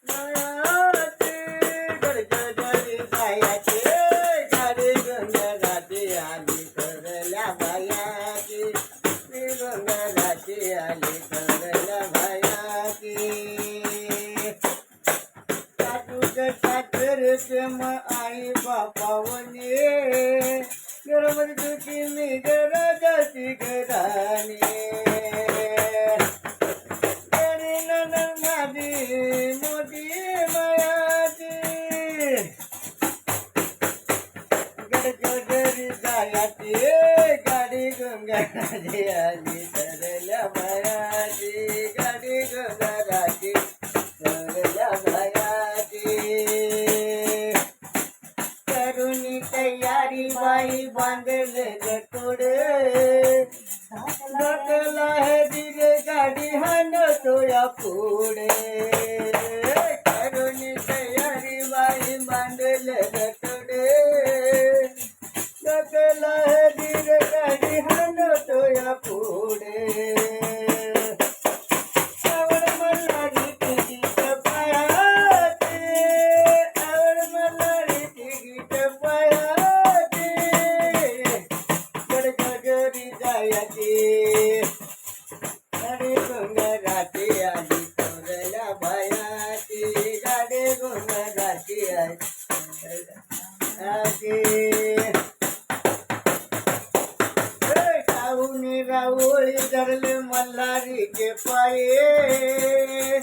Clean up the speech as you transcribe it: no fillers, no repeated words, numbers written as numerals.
बायाची गडगडली बायाची गाडी गंगाराती आली करल्या बायाची गंगाराती आली करल्या बायाची साखरेचे मग आई बापावने गरबड तुझी मी गरजाची घराने गरी ननन माझी मोठी मायाची गडगडरी जायाची गाडी गंगाराची आली तरल्या बायाची गाडी गंगाराची तरल्या बायाची करुणी तयारी बाई बांधले गटोडे डोकला हे दिले गाडी हाणतो या पुढे करुणी तयारी बाई बांधले गटोडे डोकला हे दिले गाडी हाणतो या पुढे आवड मल्हारी तिकीट पायाची आवड मल्हारी तिकीट पायाची गडगडरी जायाची गाडी गंगाराती आली थोरल्या बायाची गाडी गंगाराती आली राहुनी राहुळी धरले मल्हारी के पाये